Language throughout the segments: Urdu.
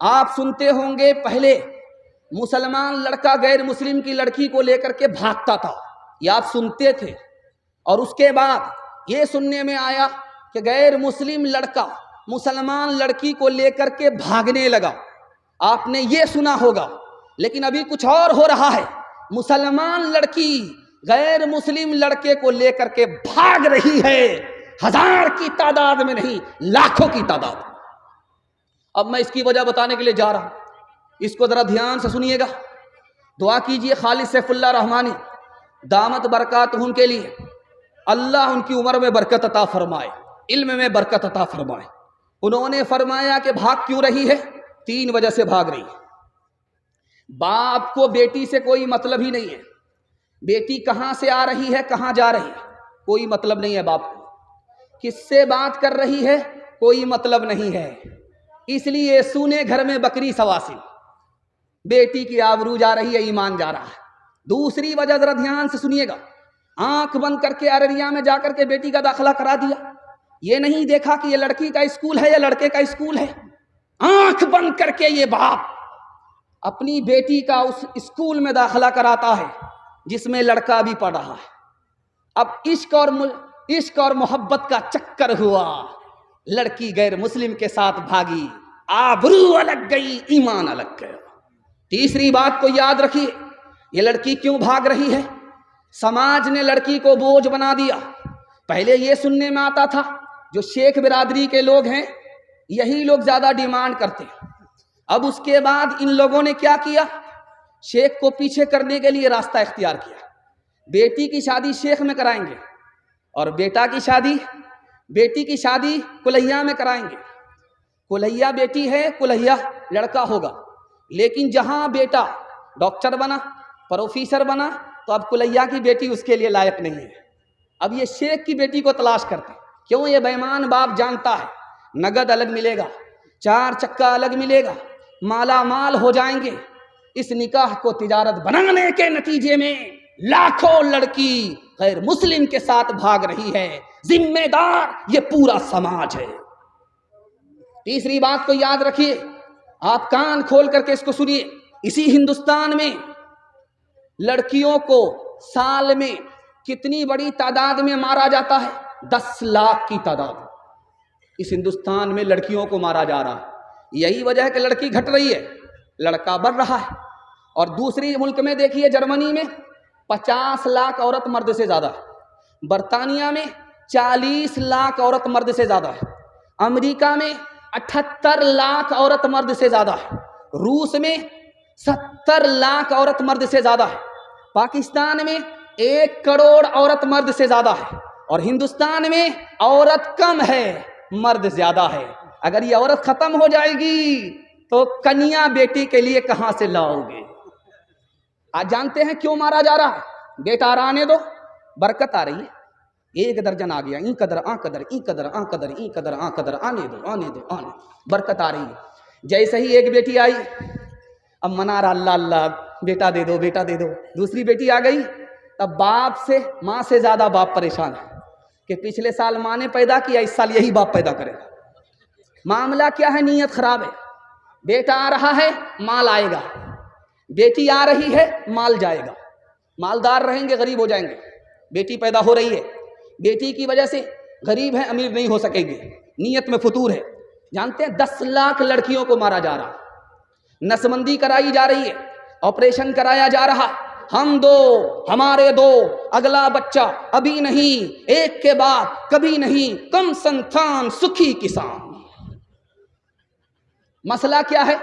آپ سنتے ہوں گے پہلے مسلمان لڑکا غیر مسلم کی لڑکی کو لے کر کے بھاگتا تھا، یہ آپ سنتے تھے، اور اس کے بعد یہ سننے میں آیا کہ غیر مسلم لڑکا مسلمان لڑکی کو لے کر کے بھاگنے لگا، آپ نے یہ سنا ہوگا۔ لیکن ابھی کچھ اور ہو رہا ہے، مسلمان لڑکی غیر مسلم لڑکے کو لے کر کے بھاگ رہی ہے، ہزار کی تعداد میں نہیں، لاکھوں کی تعداد میں۔ اب میں اس کی وجہ بتانے کے لیے جا رہا ہوں، اس کو ذرا دھیان سے سنیے گا، دعا کیجئے خالد سیف اللہ رحمانی دامت برکاتہم کے لیے، اللہ ان کی عمر میں برکت عطا فرمائے، علم میں برکت عطا فرمائے۔ انہوں نے فرمایا کہ بھاگ کیوں رہی ہے؟ 3 وجہ سے بھاگ رہی ہے۔ باپ کو بیٹی سے کوئی مطلب ہی نہیں ہے، بیٹی کہاں سے آ رہی ہے کہاں جا رہی ہے کوئی مطلب نہیں ہے، باپ کو کس سے بات کر رہی ہے کوئی مطلب نہیں ہے، اس لیے سونے گھر میں بکری سواسی، بیٹی کی آبرو جا رہی ہے، ایمان جا رہا ہے۔ دوسری وجہ ذرا دھیان سے سنیے گا، آنکھ بند کر کے ارریا میں جا کر کے بیٹی کا داخلہ کرا دیا، یہ نہیں دیکھا کہ یہ لڑکی کا اسکول ہے یا لڑکے کا اسکول ہے، آنکھ بند کر کے یہ باپ اپنی بیٹی کا اس اسکول میں داخلہ کراتا ہے جس میں لڑکا بھی پڑھ رہا ہے۔ اب عشق اور محبت کا چکر ہوا، لڑکی غیر مسلم کے ساتھ بھاگی، آبرو الگ گئی، ایمان الگ گیا۔ تیسری بات کو یاد رکھیے، یہ لڑکی کیوں بھاگ رہی ہے؟ سماج نے لڑکی کو بوجھ بنا دیا۔ پہلے یہ سننے میں آتا تھا جو شیخ برادری کے لوگ ہیں یہی لوگ زیادہ ڈیمانڈ کرتے ہیں، اب اس کے بعد ان لوگوں نے کیا کیا، شیخ کو پیچھے کرنے کے لیے راستہ اختیار کیا، بیٹی کی شادی شیخ میں کرائیں گے اور بیٹی کی شادی کلہیا میں کرائیں گے۔ کلہیا بیٹی ہے، کلہیا لڑکا ہوگا، لیکن جہاں بیٹا ڈاکٹر بنا، پروفیسر بنا، تو اب کلہیا کی بیٹی اس کے لیے لائق نہیں ہے، اب یہ شیخ کی بیٹی کو تلاش کرتے ہیں۔ کیوں؟ یہ بےمان باپ جانتا ہے نگد الگ ملے گا، 4 چکا الگ ملے گا، مالا مال ہو جائیں گے۔ اس نکاح کو تجارت بنانے کے نتیجے میں لاکھوں لڑکی غیر مسلم کے ساتھ بھاگ رہی ہے، ذمہ دار یہ پورا سماج ہے۔ تیسری بات کو یاد رکھیے، آپ کان کھول کر کے اس کو سنیے، اسی ہندوستان میں لڑکیوں کو سال میں کتنی بڑی تعداد میں مارا جاتا ہے؟ 10 لاکھ کی تعداد، اس ہندوستان میں لڑکیوں کو مارا جا رہا ہے۔ یہی وجہ ہے کہ لڑکی گھٹ رہی ہے، لڑکا بڑھ رہا ہے۔ اور دوسری ملک میں دیکھیے، جرمنی میں 50 لاکھ عورت مرد سے زیادہ ہے، برطانیہ میں 40 لاکھ عورت مرد سے زیادہ ہے، امریکہ میں 78 لاکھ عورت مرد سے زیادہ ہے، روس میں 70 لاکھ عورت مرد سے زیادہ ہے، پاکستان میں 1 کروڑ عورت مرد سے زیادہ ہے، اور ہندوستان میں عورت کم ہے مرد زیادہ ہے۔ اگر یہ عورت ختم ہو جائے گی تو کنیا بیٹی کے لیے کہاں سے لاؤ گے؟ آج جانتے ہیں کیوں مارا جا رہا ہے؟ بیٹا آنے دو، برکت آ رہی ہے، 1 درجن آ گیا، این قدر آن قدر این قدر آن قدر این قدر آن قدر، آنے دو، برکت آ رہی ہے۔ جیسے ہی ایک بیٹی آئی، اب منا رہا اللہ اللہ، بیٹا دے دو بیٹا دے دو۔ دوسری بیٹی آ گئی، اب ماں سے زیادہ باپ پریشان ہے کہ پچھلے سال ماں نے پیدا کیا، اس سال یہی باپ پیدا کرے گا۔ معاملہ کیا ہے؟ نیت خراب ہے۔ بیٹا آ رہا ہے، مال آئے گا، بیٹی آ رہی ہے، مال جائے گا، مالدار رہیں گے غریب ہو جائیں گے۔ بیٹی پیدا ہو رہی ہے، بیٹی کی وجہ سے غریب ہے امیر نہیں ہو سکیں گے، نیت میں فتور ہے۔ جانتے ہیں 10 لاکھ لڑکیوں کو مارا جا رہا، نسبندی کرائی جا رہی ہے، آپریشن کرایا جا رہا، ہم دو ہمارے دو، اگلا بچہ ابھی نہیں، ایک کے بعد کبھی نہیں، کم سنتان سکھی کسان۔ مسئلہ کیا ہے؟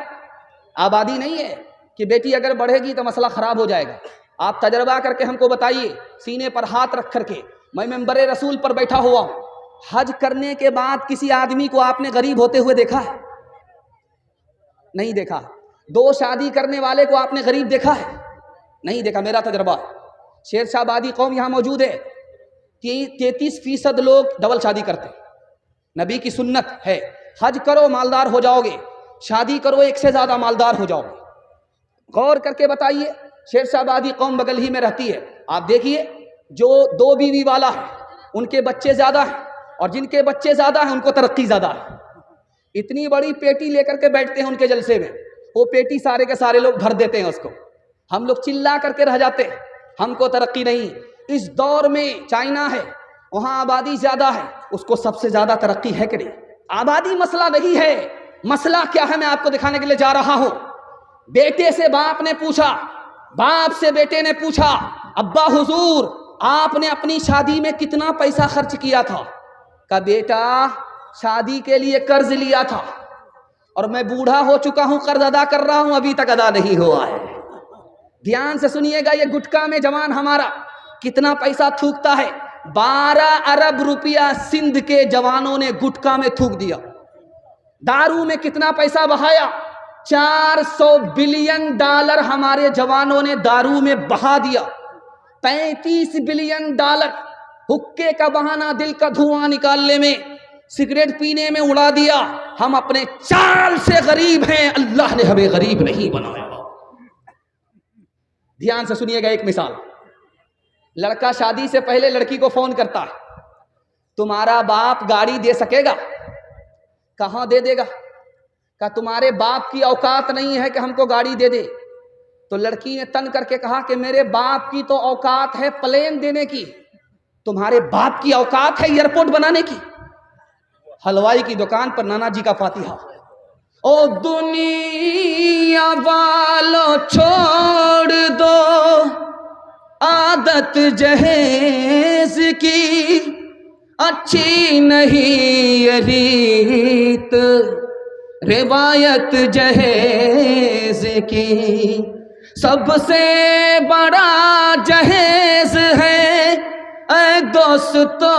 آبادی نہیں ہے کہ بیٹی اگر بڑھے گی تو مسئلہ خراب ہو جائے گا۔ آپ تجربہ کر کے ہم کو بتائیے، سینے پر ہاتھ رکھ کر کے، میں منبر رسول پر بیٹھا ہوا ہوں، حج کرنے کے بعد کسی آدمی کو آپ نے غریب ہوتے ہوئے دیکھا ہے؟ نہیں دیکھا۔ 2 شادی کرنے والے کو آپ نے غریب دیکھا ہے؟ نہیں دیکھا۔ میرا تجربہ، شیر شاہ آبادی قوم یہاں موجود ہے، 33% لوگ ڈبل شادی کرتے ہیں۔ نبی کی سنت ہے، حج کرو مالدار ہو جاؤ گے، شادی کرو 1 سے زیادہ مالدار ہو جاؤ گے۔ غور کر کے بتائیے، شیر شاہ آبادی قوم بغل ہی میں رہتی ہے، آپ دیکھیے جو 2 بیوی والا ہے ان کے بچے زیادہ ہیں، اور جن کے بچے زیادہ ہیں ان کو ترقی زیادہ ہے۔ اتنی بڑی پیٹی لے کر کے بیٹھتے ہیں ان کے جلسے میں، وہ پیٹی سارے کے سارے لوگ بھر دیتے ہیں اس کو، ہم لوگ چلا کر کے رہ جاتے ہیں، ہم کو ترقی نہیں۔ اس دور میں چائنا ہے، وہاں آبادی زیادہ ہے، اس کو سب سے زیادہ ترقی ہے کہ نہیں؟ آبادی مسئلہ نہیں ہے، مسئلہ کیا ہے میں آپ کو دکھانے کے لیے جا رہا ہوں۔ بیٹے سے باپ نے پوچھا، باپ سے بیٹے نے پوچھا، ابا حضور آپ نے اپنی شادی میں کتنا پیسہ خرچ کیا تھا؟ کہا بیٹا شادی کے لیے قرض لیا تھا اور میں بوڑھا ہو چکا ہوں، قرض ادا کر رہا ہوں، ابھی تک ادا نہیں ہوا ہے۔ دھیان سے سنیے گا، یہ گٹکا میں جوان ہمارا کتنا پیسہ تھوکتا ہے؟ 12 ارب روپیہ سندھ کے جوانوں نے گٹکا میں تھوک دیا۔ دارو میں کتنا پیسہ بہایا؟ 400 بلین ڈالر ہمارے جوانوں نے دارو میں بہا دیا۔ 35 بلین ڈالر حکے کا بہانہ دل کا دھواں نکالنے میں، سگریٹ پینے میں اڑا دیا۔ ہم اپنے چال سے غریب ہیں، اللہ نے ہمیں غریب نہیں بنایا۔ دھیان سے سنیے گا ایک مثال، لڑکا شادی سے پہلے لڑکی کو فون کرتا ہے، تمہارا باپ گاڑی دے سکے گا؟ کہاں دے دے گا؟ کہ تمہارے باپ کی اوقات نہیں ہے کہ ہم کو گاڑی دے دے۔ تو لڑکی نے تن کر کے کہا کہ میرے باپ کی تو اوقات ہے پلین دینے کی، تمہارے باپ کی اوقات ہے ایئرپورٹ بنانے کی؟ حلوائی کی دکان پر نانا جی کا فاتحہ، او دنیا والو چھوڑ دو عادت جہیز کی، اچھی نہیں یہ ریت روایت جہیز کی، سب سے بڑا جہیز ہے اے دوستو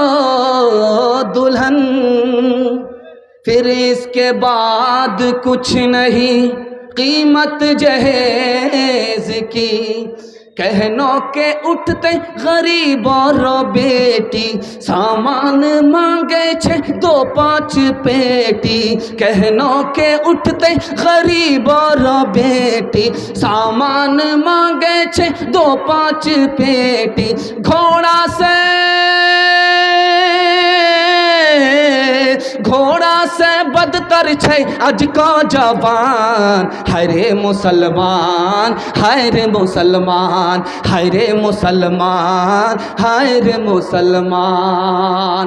دلہن، پھر اس کے بعد کچھ نہیں قیمت جہیز کی۔ کہنوں کے اٹھتے غریب اور بیٹی، سامان مانگے 6-2-5 پیٹی۔ کہنوں کے اٹھتے غریب اور بیٹی، سامان مانگے 6-2-5 پیٹی۔ گھوڑا سے بدتر چھے اج کا جوان، ہائے مسلمان ہائے مسلمان ہائے مسلمان ہائے مسلمان۔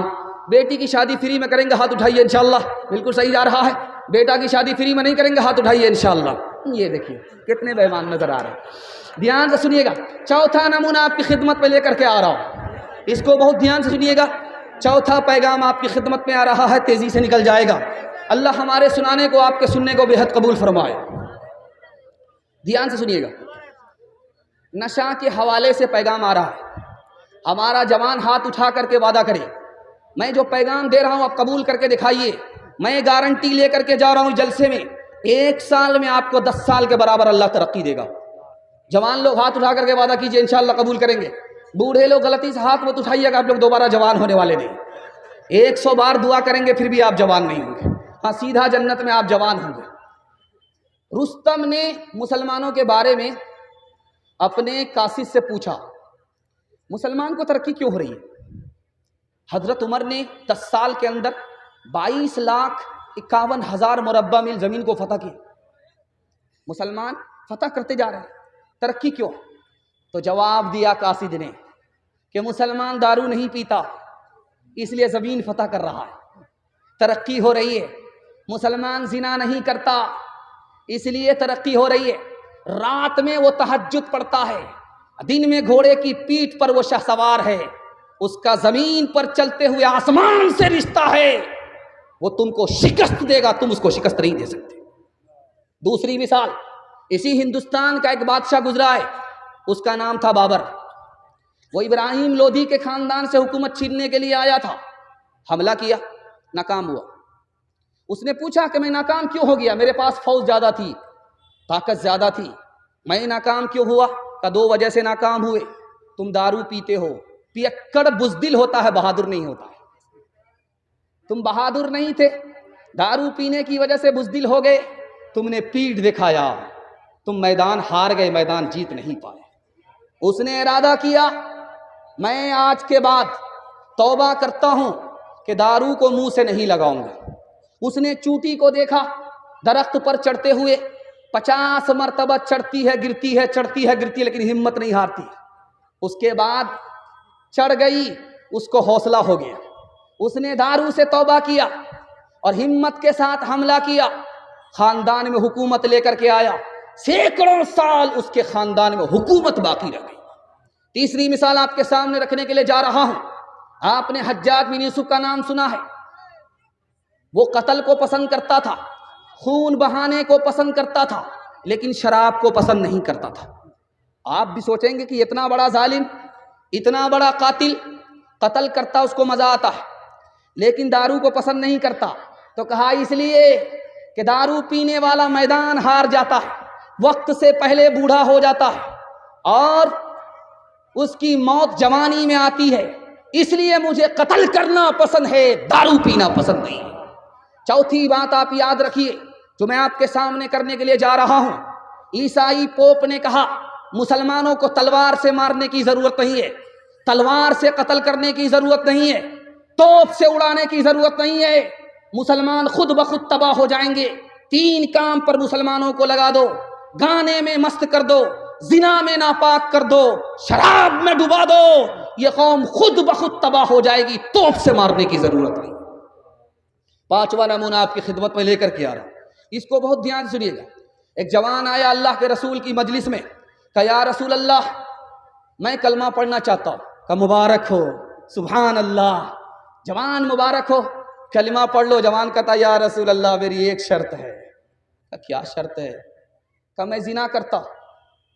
بیٹی کی شادی فری میں کریں گے، ہاتھ اٹھائیے انشاءاللہ۔ بالکل صحیح جا رہا ہے۔ بیٹا کی شادی فری میں نہیں کریں گے، ہاتھ اٹھائیے انشاءاللہ۔ یہ دیکھیے کتنے بے ایمان نظر آ رہے ہیں۔ دھیان سے سنیے گا، چوتھا نمونہ آپ کی خدمت میں لے کر کے آ رہا ہوں، اس کو بہت دھیان سے سنیے گا۔ چوتھا پیغام آپ کی خدمت میں آ رہا ہے، تیزی سے نکل جائے گا۔ اللہ ہمارے سنانے کو آپ کے سننے کو بے حد قبول فرمائے۔ دھیان سے سنیے گا، نشہ کے حوالے سے پیغام آ رہا ہے۔ ہمارا جوان ہاتھ اٹھا کر کے وعدہ کرے، میں جو پیغام دے رہا ہوں آپ قبول کر کے دکھائیے۔ میں گارنٹی لے کر کے جا رہا ہوں جلسے میں، 1 سال میں آپ کو 10 سال کے برابر اللہ ترقی دے گا۔ جوان لوگ ہاتھ اٹھا کر کے وعدہ کیجئے انشاءاللہ قبول کریں گے۔ بوڑھے لوگ غلطی سے ہاتھ مت اٹھائیے گا، آپ لوگ دوبارہ جوان ہونے والے نہیں۔ 100 بار دعا کریں گے پھر بھی آپ جوان نہیں ہوں گے، ہاں سیدھا جنت میں آپ جوان ہوں گے۔ رستم نے مسلمانوں کے بارے میں اپنے قاصد سے پوچھا، مسلمان کو ترقی کیوں ہو رہی ہے؟ حضرت عمر نے 10 سال کے اندر 22,51,000 مربع میل زمین کو فتح کی۔ مسلمان فتح کرتے جا رہے ہیں، ترقی کیوں؟ تو جواب دیا قاصد نے کہ مسلمان دارو نہیں پیتا اس لیے زمین فتح کر رہا ہے، ترقی ہو رہی ہے۔ مسلمان زنا نہیں کرتا اس لیے ترقی ہو رہی ہے۔ رات میں وہ تہجد پڑھتا ہے، دن میں گھوڑے کی پیٹھ پر وہ شہسوار ہے، اس کا زمین پر چلتے ہوئے آسمان سے رشتہ ہے، وہ تم کو شکست دے گا، تم اس کو شکست نہیں دے سکتے۔ دوسری مثال، اسی ہندوستان کا ایک بادشاہ گزرا ہے، اس کا نام تھا بابر۔ وہ ابراہیم لودھی کے خاندان سے حکومت چھیننے کے لیے آیا تھا، حملہ کیا، ناکام ہوا۔ اس نے پوچھا کہ میں ناکام کیوں ہو گیا؟ میرے پاس فوج زیادہ تھی، طاقت زیادہ تھی، میں ناکام کیوں ہوا؟ کہ 2 وجہ سے ناکام ہوئے۔ تم دارو پیتے ہو، پیکڑ بزدل ہوتا ہے، بہادر نہیں ہوتا ہے۔ تم بہادر نہیں تھے، دارو پینے کی وجہ سے بزدل ہو گئے، تم نے پیٹھ دکھایا، تم میدان ہار گئے، میدان جیت نہیں پائے۔ اس نے ارادہ کیا میں آج کے بعد توبہ کرتا ہوں کہ دارو کو منہ سے نہیں لگاؤں گا، اس نے چوٹی کو دیکھا درخت پر چڑھتے ہوئے، 50 مرتبہ چڑھتی ہے گرتی ہے، چڑھتی ہے گرتی ہے، لیکن ہمت نہیں ہارتی۔ اس کے بعد چڑھ گئی، اس کو حوصلہ ہو گیا، اس نے دارو سے توبہ کیا اور ہمت کے ساتھ حملہ کیا، خاندان میں حکومت لے کر کے آیا، سینکڑوں سال اس کے خاندان میں حکومت باقی رہ گئی۔ تیسری مثال آپ کے سامنے رکھنے کے لیے جا رہا ہوں، آپ نے حجاج بن یوسف کا نام سنا ہے۔ وہ قتل کو پسند کرتا تھا، خون بہانے کو پسند کرتا تھا، لیکن شراب کو پسند نہیں کرتا تھا۔ آپ بھی سوچیں گے کہ اتنا بڑا ظالم، اتنا بڑا قاتل، قتل کرتا اس کو مزہ آتا ہے، لیکن دارو کو پسند نہیں کرتا۔ تو کہا اس لیے کہ دارو پینے والا میدان ہار جاتا ہے، وقت سے پہلے بوڑھا ہو جاتا ہے اور اس کی موت جوانی میں آتی ہے، اس لیے مجھے قتل کرنا پسند ہے، دارو پینا پسند نہیں ہے۔ چوتھی بات آپ یاد رکھیے جو میں آپ کے سامنے کرنے کے لیے جا رہا ہوں، عیسائی پوپ نے کہا مسلمانوں کو تلوار سے مارنے کی ضرورت نہیں ہے، تلوار سے قتل کرنے کی ضرورت نہیں ہے، توپ سے اڑانے کی ضرورت نہیں ہے، مسلمان خود بخود تباہ ہو جائیں گے۔ 3 کام پر مسلمانوں کو لگا دو، گانے میں مست کر دو، زنا میں ناپاک کر دو، شراب میں ڈبا دو، یہ قوم خود بخود تباہ ہو جائے گی، توپ سے مارنے کی ضرورت نہیں۔ 5واں نمونہ آپ کی خدمت میں لے کر کے آ رہا ہوں، اس کو بہت دھیان سے سنیے گا۔ ایک جوان آیا اللہ کے رسول کی مجلس میں، کہا یا رسول اللہ میں کلمہ پڑھنا چاہتا ہوں۔ کہا مبارک ہو، سبحان اللہ، جوان مبارک ہو، کلمہ پڑھ لو۔ جوان کہتا یا رسول اللہ میری ایک شرط ہے۔ کہا کیا شرط ہے؟ کہا میں زنا کرتا ہوں،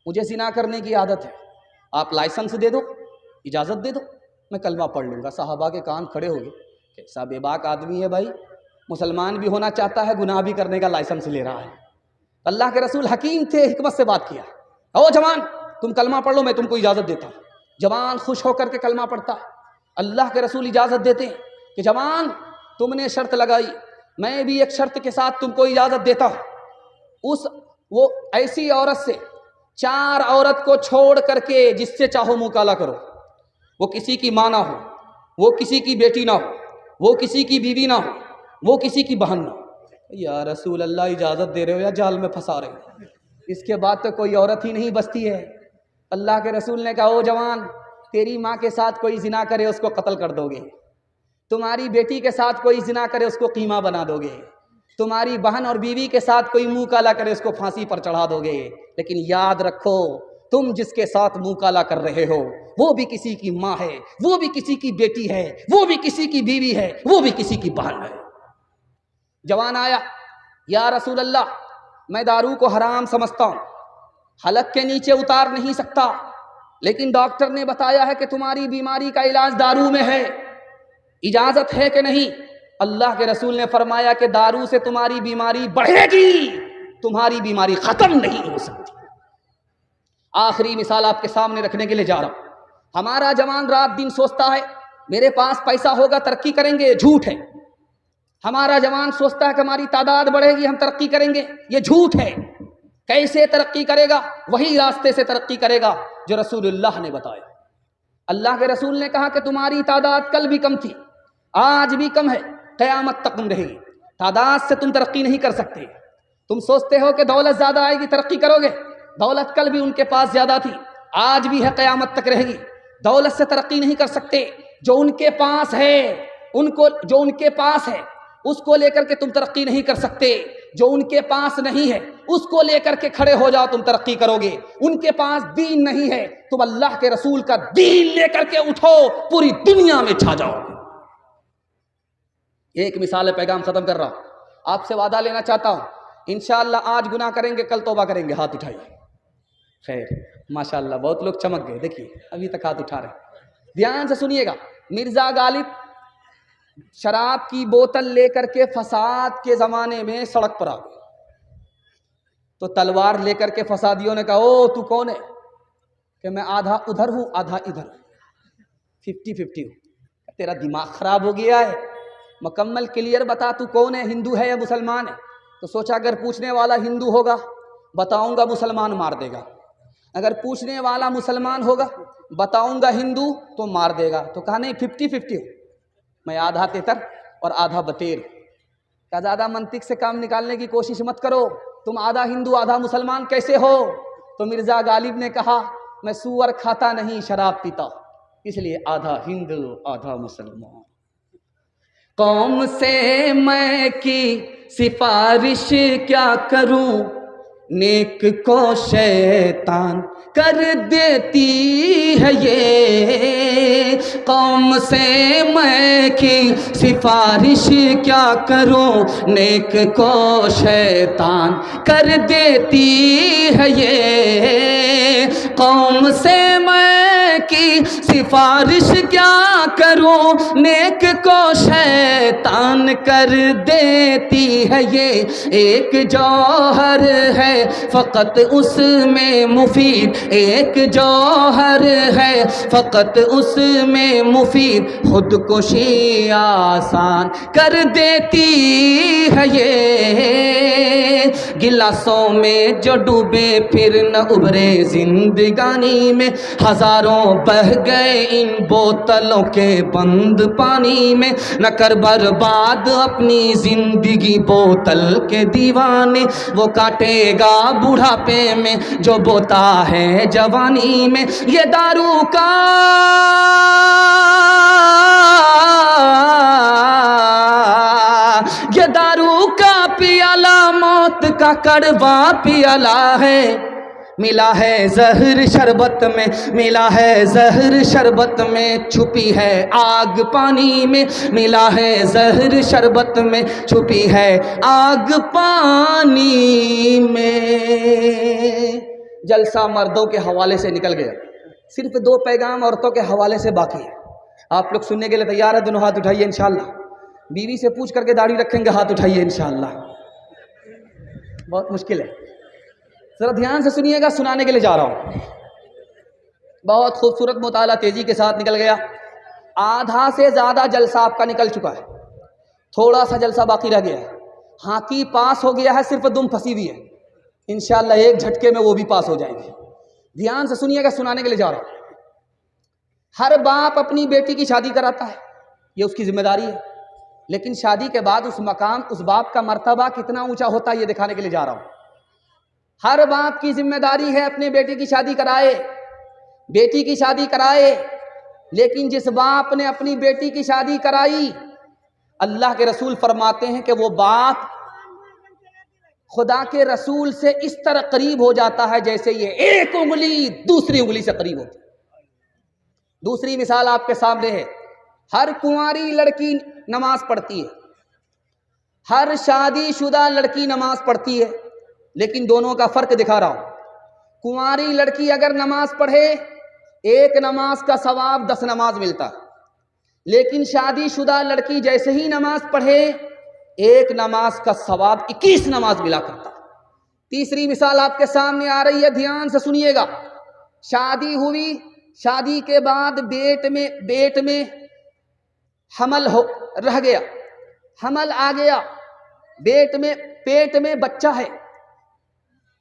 مجھے زنا کرنے کی عادت ہے، آپ لائسنس دے دو، اجازت دے دو، میں کلمہ پڑھ لوں گا۔ صحابہ کے کان کھڑے ہو گئے، کیسا بے باک آدمی ہے بھائی، مسلمان بھی ہونا چاہتا ہے، گناہ بھی کرنے کا لائسنس لے رہا ہے۔ اللہ کے رسول حکیم تھے، حکمت سے بات کیا، او جوان تم کلمہ پڑھ لو، میں تم کو اجازت دیتا ہوں۔ جوان خوش ہو کر کے کلمہ پڑھتا ہے، اللہ کے رسول اجازت دیتے ہیں کہ جوان تم نے شرط لگائی، میں بھی ایک شرط کے ساتھ تم کو اجازت دیتا ہوں، وہ ایسی عورت سے 4 عورت کو چھوڑ کر کے جس سے چاہو مکالہ کرو، وہ کسی کی ماں نہ ہو، وہ کسی کی بیٹی نہ ہو، وہ کسی کی بیوی نہ ہو، وہ کسی کی بہن نہ ہو۔ یا رسول اللہ اجازت دے رہے ہو یا جال میں پھنسا رہے ہو؟ اس کے بعد تو کوئی عورت ہی نہیں بچتی ہے۔ اللہ کے رسول نے کہا او جوان تیری ماں کے ساتھ کوئی زنا کرے اس کو قتل کر دو گے، تمہاری بیٹی کے ساتھ کوئی زنا کرے اس کو قیمہ بنا دو گے، تمہاری بہن اور بیوی کے ساتھ کوئی منہ کالا کرے اس کو پھانسی پر چڑھا دو گے، لیکن یاد رکھو تم جس کے ساتھ منہ کالا کر رہے ہو وہ بھی کسی کی ماں ہے، وہ بھی کسی کی بیٹی ہے، وہ بھی کسی کی بیوی ہے، وہ بھی کسی کی بہن ہے۔ جوان آیا یا رسول اللہ میں دارو کو حرام سمجھتا ہوں، حلق کے نیچے اتار نہیں سکتا، لیکن ڈاکٹر نے بتایا ہے کہ تمہاری بیماری کا علاج دارو میں ہے، اجازت ہے کہ نہیں؟ اللہ کے رسول نے فرمایا کہ دارو سے تمہاری بیماری بڑھے گی، تمہاری بیماری ختم نہیں ہو سکتی۔ آخری مثال آپ کے سامنے رکھنے کے لیے جا رہا ہوں۔ ہمارا جوان رات دن سوچتا ہے میرے پاس پیسہ ہوگا ترقی کریں گے، یہ جھوٹ ہے۔ ہمارا جوان سوچتا ہے کہ ہماری تعداد بڑھے گی ہم ترقی کریں گے، یہ جھوٹ ہے۔ کیسے ترقی کرے گا؟ وہی راستے سے ترقی کرے گا جو رسول اللہ نے بتایا۔ اللہ کے رسول نے کہا کہ تمہاری تعداد کل بھی کم تھی، آج بھی کم ہے، قیامت تک کم رہے گی۔ تعداد سے تم ترقی نہیں کر سکتے۔ تم سوچتے ہو کہ دولت زیادہ آئے گی ترقی کرو گے، دولت کل بھی ان کے پاس زیادہ تھی، آج بھی ہے، قیامت تک رہے گی۔ دولت سے ترقی نہیں کر سکتے، جو ان کے پاس ہے جو ان کے پاس ہے اس کو لے کر کے تم ترقی نہیں کر سکتے، جو ان کے پاس نہیں ہے اس کو لے کر کے کھڑے ہو جاؤ تم ترقی کرو گے۔ ان کے پاس دین نہیں ہے، تم اللہ کے رسول کا دین لے کر کے اٹھو، پوری دنیا میں چھا جاؤ گے۔ ایک مثال پیغام ختم کر رہا ہوں، آپ سے وعدہ لینا چاہتا ہوں انشاءاللہ آج گناہ کریں گے کل توبہ کریں گے، ہاتھ اٹھائیے۔ خیر ماشاءاللہ بہت لوگ چمک گئے، دیکھیے ابھی تک ہاتھ اٹھا رہے ہیں۔ دھیان سے سنیے گا، مرزا غالب شراب کی بوتل لے کر کے فساد کے زمانے میں سڑک پر آ گئے، تو تلوار لے کر کے فسادیوں نے کہا او تو کون ہے؟ کہ میں آدھا ادھر ہوں آدھا ادھر، 50-50 ہوں۔ تیرا دماغ خراب ہو گیا ہے، مکمل کلیئر بتا تو کون ہے، ہندو ہے یا مسلمان ہے؟ تو سوچا اگر پوچھنے والا ہندو ہوگا بتاؤں گا مسلمان مار دے گا، اگر پوچھنے والا مسلمان ہوگا بتاؤں گا ہندو تو مار دے گا، تو کہا نہیں 50-50 ہوں، میں آدھا تیتر اور آدھا بتیر۔ کہ زیادہ منطق سے کام نکالنے کی کوشش مت کرو، تم آدھا ہندو آدھا مسلمان کیسے ہو؟ تو مرزا غالب نے کہا میں سور کھاتا نہیں شراب پیتا، اس لیے آدھا ہندو آدھا مسلمان۔ قوم سے میں کی سفارش کیا کروں، نیک کو شیطان کر دیتی ہے یہ، قوم سے میں کی سفارش کیا کروں، نیک کو شیطان کر دیتی ہے یہ، قوم سے میں کی سفارش کیا کروں، نیک کو شیطان کر دیتی ہے یہ، ایک جوہر ہے فقط اس میں مفید، ایک جوہر ہے فقط اس میں مفید، خود کشی آسان کر دیتی ہے یہ، گلاسوں میں جو ڈوبے پھر نہ ابھرے زندگانی میں، ہزاروں بہ گئے ان بوتلوں کے بند پانی میں، نہ کر برباد اپنی زندگی بوتل کے دیوانے، وہ کاٹے گا بڑھاپے میں جو بوتا ہے جوانی میں، یہ دارو کا یہ دارو کا پیالہ موت کا کڑوا پیالہ ہے، ملا ہے زہر شربت میں، ملا ہے زہر شربت میں، چھپی ہے آگ پانی میں، ملا ہے زہر شربت میں، چھپی ہے آگ پانی میں۔ جلسہ مردوں کے حوالے سے نکل گیا، صرف 2 پیغام عورتوں کے حوالے سے باقی ہے۔ آپ لوگ سننے کے لیے تیار ہیں؟ دونوں ہاتھ اٹھائیے انشاءاللہ۔ بیوی سے پوچھ کر کے داڑھی رکھیں گے، ہاتھ اٹھائیے انشاءاللہ۔ بہت مشکل ہے، ذرا دھیان سے سنیے گا، سنانے کے لیے جا رہا ہوں۔ بہت خوبصورت مطالعہ تیزی کے ساتھ نکل گیا، آدھا سے زیادہ جلسہ آپ کا نکل چکا ہے، تھوڑا سا جلسہ باقی رہ گیا ہے۔ ہاتھی پاس ہو گیا ہے، صرف دم پھنسی ہوئی ہے، انشاءاللہ ایک جھٹکے میں وہ بھی پاس ہو جائیں گے۔ دھیان سے سنیے گا، سنانے کے لیے جا رہا ہوں۔ ہر باپ اپنی بیٹی کی شادی کراتا ہے، یہ اس کی ذمہ داری ہے، لیکن شادی کے بعد اس مقام، اس باپ کا مرتبہ کتنا اونچا ہوتا ہے یہ دکھانے کے لیے جا رہا ہوں۔ ہر باپ کی ذمہ داری ہے اپنے بیٹے کی شادی کرائے، بیٹی کی شادی کرائے، لیکن جس باپ نے اپنی بیٹی کی شادی کرائی، اللہ کے رسول فرماتے ہیں کہ وہ باپ خدا کے رسول سے اس طرح قریب ہو جاتا ہے جیسے یہ ایک انگلی دوسری انگلی سے قریب ہوتی ہے۔ دوسری مثال آپ کے سامنے ہے، ہر کنواری لڑکی نماز پڑھتی ہے، ہر شادی شدہ لڑکی نماز پڑھتی ہے، لیکن دونوں کا فرق دکھا رہا ہوں۔ کنواری لڑکی اگر نماز پڑھے، ایک نماز کا ثواب 10 نماز ملتا ہے، لیکن شادی شدہ لڑکی جیسے ہی نماز پڑھے، ایک نماز کا ثواب 21 نماز ملا کرتا۔ تیسری مثال آپ کے سامنے آ رہی ہے، دھیان سے سنیے گا۔ شادی ہوئی، شادی کے بعد پیٹ میں حمل رہ گیا، حمل آ گیا، پیٹ میں بچہ ہے،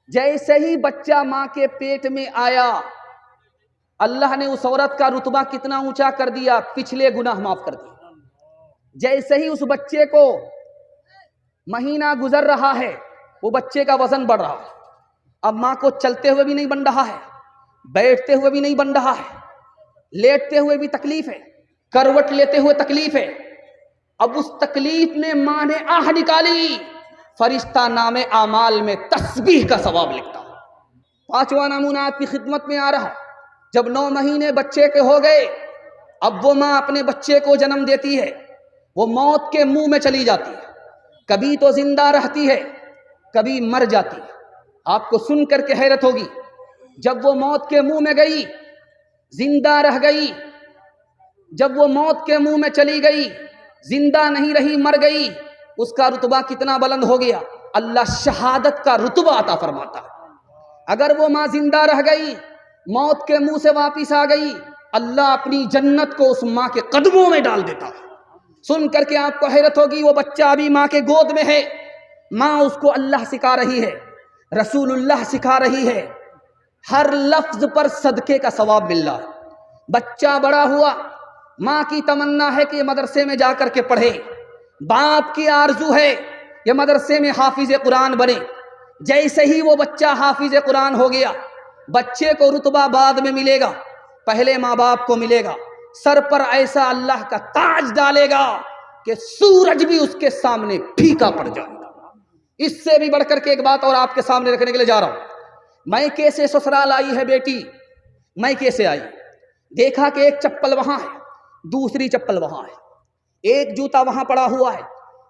جیسے ہی بچہ ماں کے پیٹ میں آیا، اللہ نے اس عورت کا رتبہ کتنا اونچا کر دیا، پچھلے گناہ معاف کر دیا۔ جیسے ہی اس بچے کو مہینہ گزر رہا ہے، وہ بچے کا وزن بڑھ رہا ہے، اب ماں کو چلتے ہوئے بھی نہیں بن رہا ہے، بیٹھتے ہوئے بھی نہیں بن رہا ہے، لیٹتے ہوئے بھی تکلیف ہے، کروٹ لیتے ہوئے تکلیف ہے۔ اب اس تکلیف میں ماں نے آہ نکالی، فرشتہ نام اعمال میں تسبیح کا ثواب لکھتا ہے۔ 5واں نمونہ آپ کی خدمت میں آ رہا ہے، جب 9 مہینے بچے کے ہو گئے، اب وہ ماں اپنے بچے کو جنم دیتی ہے، وہ موت کے منہ میں چلی جاتی ہے، کبھی تو زندہ رہتی ہے، کبھی مر جاتی ہے۔ آپ کو سن کر کے حیرت ہوگی، جب وہ موت کے منہ میں گئی، زندہ رہ گئی، جب وہ موت کے منہ میں چلی گئی، زندہ نہیں رہی، مر گئی، اس کا رتبہ کتنا بلند ہو گیا، اللہ شہادت کا رتبہ عطا فرماتا ہے۔ اگر وہ ماں زندہ رہ گئی، موت کے منہ سے واپس آ گئی، اللہ اپنی جنت کو اس ماں کے قدموں میں ڈال دیتا ہے۔ سن کر کے آپ کو حیرت ہوگی، وہ بچہ ابھی ماں کے گود میں ہے، ماں اس کو اللہ سکھا رہی ہے، رسول اللہ سکھا رہی ہے، ہر لفظ پر صدقے کا ثواب مل رہا ہے۔ بچہ بڑا ہوا، ماں کی تمنا ہے کہ مدرسے میں جا کر کے پڑھے، باپ کی آرزو ہے یہ مدرسے میں حافظ قرآن بنے. جیسے ہی وہ بچہ حافظ قرآن ہو گیا، بچے کو رتبہ بعد میں ملے گا، پہلے ماں باپ کو ملے گا. سر پر ایسا اللہ کا تاج ڈالے گا کہ سورج بھی اس کے سامنے پھیکا پڑ جائے گا. اس سے بھی بڑھ کر کے ایک بات اور آپ کے سامنے رکھنے کے لیے جا رہا ہوں. میکے سے سسرال آئی ہے بیٹی، میکے سے آئی، دیکھا کہ ایک چپل وہاں ہے، دوسری چپل وہاں ہے، ایک جوتا وہاں پڑا ہوا ہے،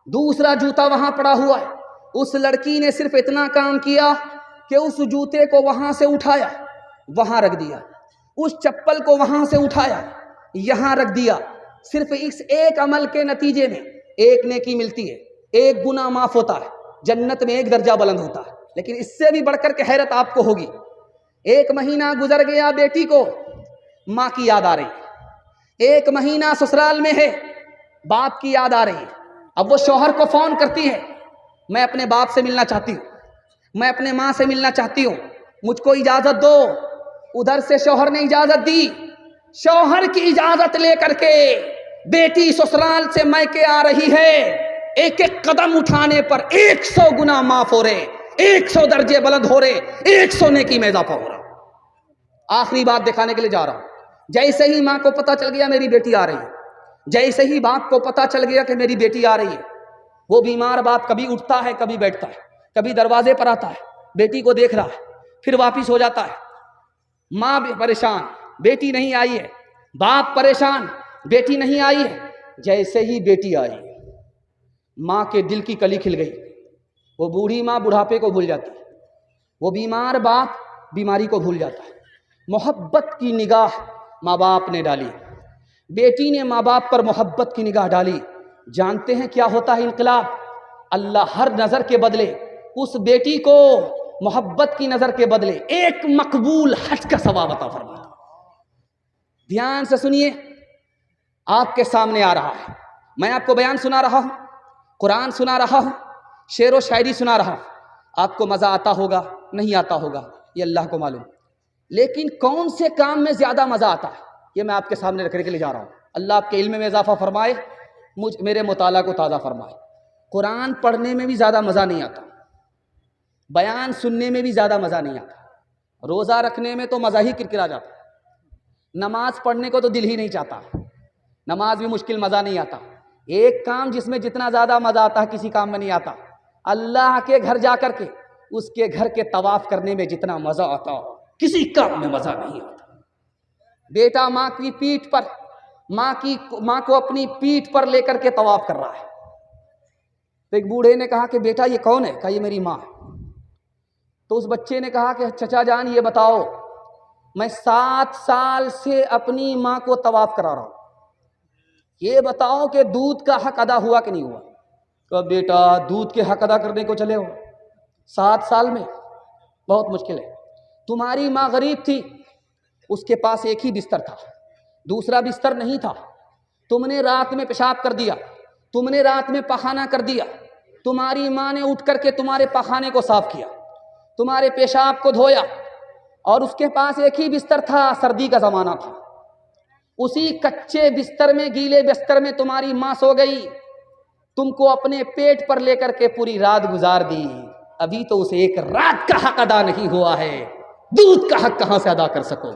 دوسرا جوتا وہاں پڑا ہوا ہے. اس لڑکی نے صرف اتنا کام کیا کہ اس جوتے کو وہاں سے اٹھایا، وہاں رکھ دیا، اس چپل کو وہاں سے اٹھایا، یہاں رکھ دیا. صرف اس ایک عمل کے نتیجے میں ایک نیکی ملتی ہے، ایک گناہ معاف ہوتا ہے، جنت میں ایک درجہ بلند ہوتا ہے. لیکن اس سے بھی بڑھ کر کے حیرت آپ کو ہوگی، ایک مہینہ گزر گیا، بیٹی کو ماں کی یاد آ رہی، ایک مہینہ سسرال میں ہے، باپ کی یاد آ رہی. اب وہ شوہر کو فون کرتی ہے، میں اپنے باپ سے ملنا چاہتی ہوں، میں اپنے ماں سے ملنا چاہتی ہوں، مجھ کو اجازت دو. ادھر سے شوہر نے اجازت دی. شوہر کی اجازت لے کر کے بیٹی سسرال سے میکے آ رہی ہے. ایک ایک قدم اٹھانے پر 100 گنا معاف ہو رہے، 100 درجے بلند ہو رہے، 100 نیکی میں اضافہ ہو رہا. آخری بات دکھانے کے لیے جا رہا ہوں. جیسے ہی ماں کو پتا چل گیا میری بیٹی آ رہی ہے، جیسے ہی باپ کو پتا چل گیا کہ میری بیٹی آ رہی ہے، وہ بیمار باپ کبھی اٹھتا ہے، کبھی بیٹھتا ہے، کبھی دروازے پر آتا ہے، بیٹی کو دیکھ رہا ہے، پھر واپس ہو جاتا ہے. ماں بھی پریشان، بیٹی نہیں آئی ہے، باپ پریشان، بیٹی نہیں آئی ہے. جیسے ہی بیٹی آئی، ماں کے دل کی کلی کھل گئی. وہ بوڑھی ماں بڑھاپے کو بھول جاتی ہے، وہ بیمار باپ بیماری کو بھول جاتا ہے. محبت کی نگاہ ماں باپ نے ڈالی، بیٹی نے ماں باپ پر محبت کی نگاہ ڈالی. جانتے ہیں کیا ہوتا ہے انقلاب؟ اللہ ہر نظر کے بدلے اس بیٹی کو محبت کی نظر کے بدلے ایک مقبول حج کا ثواب عطا فرماتا. دھیان سے سنیے، آپ کے سامنے آ رہا ہے، میں آپ کو بیان سنا رہا ہوں، قرآن سنا رہا ہوں، شعر و شاعری سنا رہا ہوں. آپ کو مزہ آتا ہوگا، نہیں آتا ہوگا، یہ اللہ کو معلوم. لیکن کون سے کام میں زیادہ مزہ آتا ہے، یہ میں آپ کے سامنے رکھنے کے لیے جا رہا ہوں. اللہ آپ کے علم میں اضافہ فرمائے، میرے مطالعہ کو تازہ فرمائے. قرآن پڑھنے میں بھی زیادہ مزہ نہیں آتا، بیان سننے میں بھی زیادہ مزہ نہیں آتا، روزہ رکھنے میں تو مزہ ہی کرکرا جاتا، نماز پڑھنے کو تو دل ہی نہیں چاہتا، نماز بھی مشکل، مزہ نہیں آتا. ایک کام جس میں جتنا زیادہ مزہ آتا ہے کسی کام میں نہیں آتا، اللہ کے گھر جا کر کے اس کے گھر کے طواف کرنے میں جتنا مزہ آتا کسی کام میں مزہ نہیں آتا. بیٹا ماں کی پیٹھ پر، ماں کو اپنی پیٹھ پر لے کر کے طواف کر رہا ہے. تو ایک بوڑھے نے کہا کہ بیٹا یہ کون ہے؟ کہا یہ میری ماں. تو اس بچے نے کہا کہ چچا جان یہ بتاؤ، میں 7 سال سے اپنی ماں کو طواف کرا رہا ہوں، یہ بتاؤ کہ دودھ کا حق ادا ہوا کہ نہیں ہوا؟ کہ بیٹا دودھ کے حق ادا کرنے کو چلے ہو 7 سال میں؟ بہت مشکل ہے. تمہاری ماں غریب تھی، اس کے پاس ایک ہی بستر تھا، دوسرا بستر نہیں تھا. تم نے رات میں پیشاب کر دیا، تم نے رات میں پخانہ کر دیا، تمہاری ماں نے اٹھ کر کے تمہارے پخانے کو صاف کیا، تمہارے پیشاب کو دھویا، اور اس کے پاس ایک ہی بستر تھا، سردی کا زمانہ تھا. اسی کچے بستر میں، گیلے بستر میں تمہاری ماں سو گئی، تم کو اپنے پیٹ پر لے کر کے پوری رات گزار دی. ابھی تو اسے ایک رات کا حق ادا نہیں ہوا ہے، دودھ کا حق کہاں سے ادا کر سکو؟